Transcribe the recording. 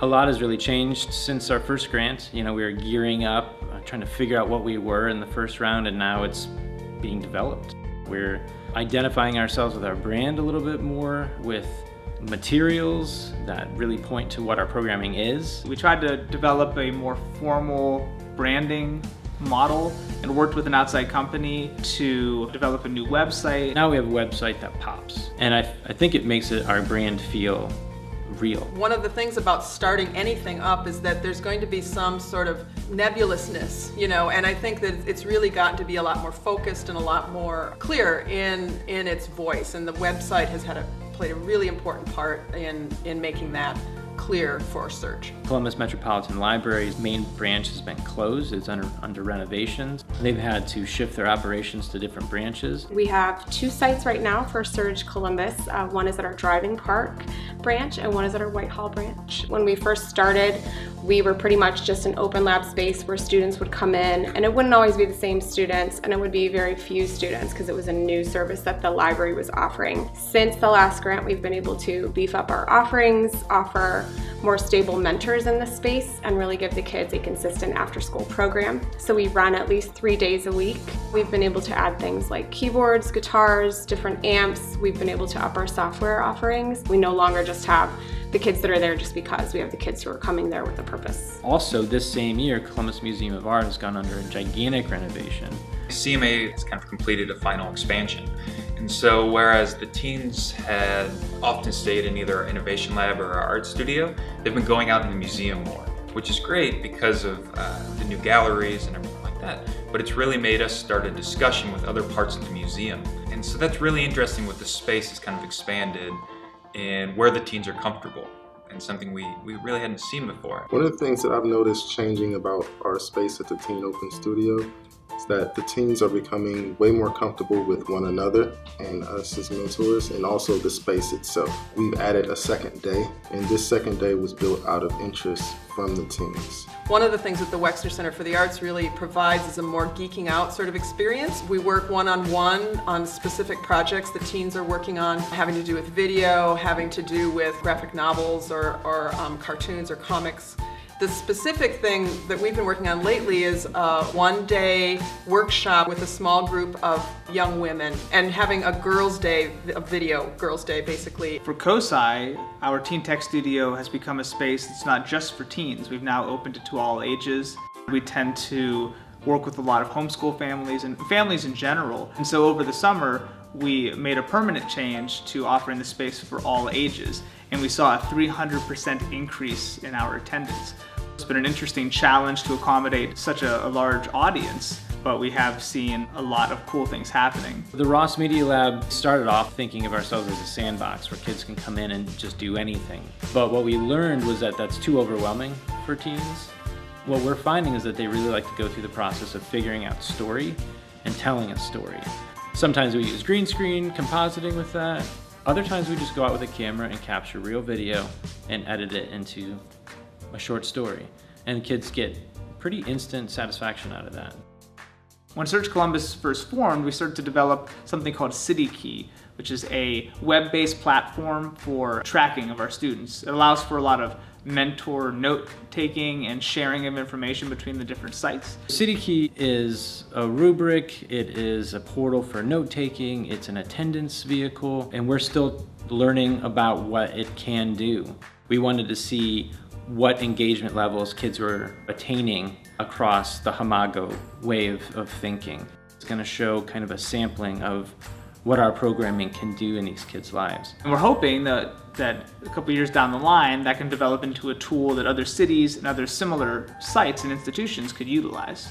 A lot has really changed since our first grant. We were gearing up, trying to figure out what we were in the first round, and now it's being developed. We're identifying ourselves with our brand a little bit more, with materials that really point to what our programming is. We tried to develop a more formal branding model and worked with an outside company to develop a new website. Now we have a website that pops, and I think it makes our brand feel real. One of the things about starting anything up is that there's going to be some sort of nebulousness, and I think that it's really gotten to be a lot more focused and a lot more clear in its voice, and the website has played a really important part in making that clear for search. Columbus Metropolitan Library's main branch has been closed. It's under renovations. They've had to shift their operations to different branches. We have 2 sites right now for Surge Columbus. One is at our Driving Park branch and one is at our Whitehall branch. When we first started, we were pretty much just an open lab space where students would come in, and it wouldn't always be the same students, and it would be very few students because it was a new service that the library was offering. Since the last grant, we've been able to beef up our offerings, offer more stable mentors in the space, and really give the kids a consistent after-school program. So we run at least 3 days a week. We've been able to add things like keyboards, guitars, different amps. We've been able to up our software offerings. We no longer just have the kids that are there just because. We have the kids who are coming there with a purpose. Also, this same year, Columbus Museum of Art has gone under a gigantic renovation. CMA has kind of completed a final expansion. And so whereas the teens had often stayed in either our innovation lab or our art studio, they've been going out in the museum more, which is great because of the new galleries and everything like that. But it's really made us start a discussion with other parts of the museum. And so that's really interesting what the space has kind of expanded and where the teens are comfortable, and something we really hadn't seen before. One of the things that I've noticed changing about our space at the Teen Open Studio is that the teens are becoming way more comfortable with one another and us as mentors, and also the space itself. We've added a second day, and this second day was built out of interest from the teens. One of the things that the Wexner Center for the Arts really provides is a more geeking out sort of experience. We work one-on-one on specific projects that teens are working on, having to do with video, having to do with graphic novels or cartoons or comics. The specific thing that we've been working on lately is a one-day workshop with a small group of young women and having a girls' day, a video girls' day basically. For COSI, our Teen Tech Studio has become a space that's not just for teens. We've now opened it to all ages. We tend to work with a lot of homeschool families and families in general. And so over the summer, we made a permanent change to offering the space for all ages, and we saw a 300% increase in our attendance. It's been an interesting challenge to accommodate such a large audience, but we have seen a lot of cool things happening. The Ross Media Lab started off thinking of ourselves as a sandbox where kids can come in and just do anything. But what we learned was that that's too overwhelming for teens. What we're finding is that they really like to go through the process of figuring out story and telling a story. Sometimes we use green screen, compositing with that. Other times we just go out with a camera and capture real video and edit it into a short story. And kids get pretty instant satisfaction out of that. When Search Columbus first formed, we started to develop something called Sidiki, which is a web-based platform for tracking of our students. It allows for a lot of mentor note-taking and sharing of information between the different sites. Sidiki is a rubric, it is a portal for note-taking, it's an attendance vehicle, and we're still learning about what it can do. We wanted to see what engagement levels kids were attaining across the Hamago wave of thinking. It's going to show kind of a sampling of what our programming can do in these kids' lives. And we're hoping that a couple years down the line, that can develop into a tool that other cities and other similar sites and institutions could utilize.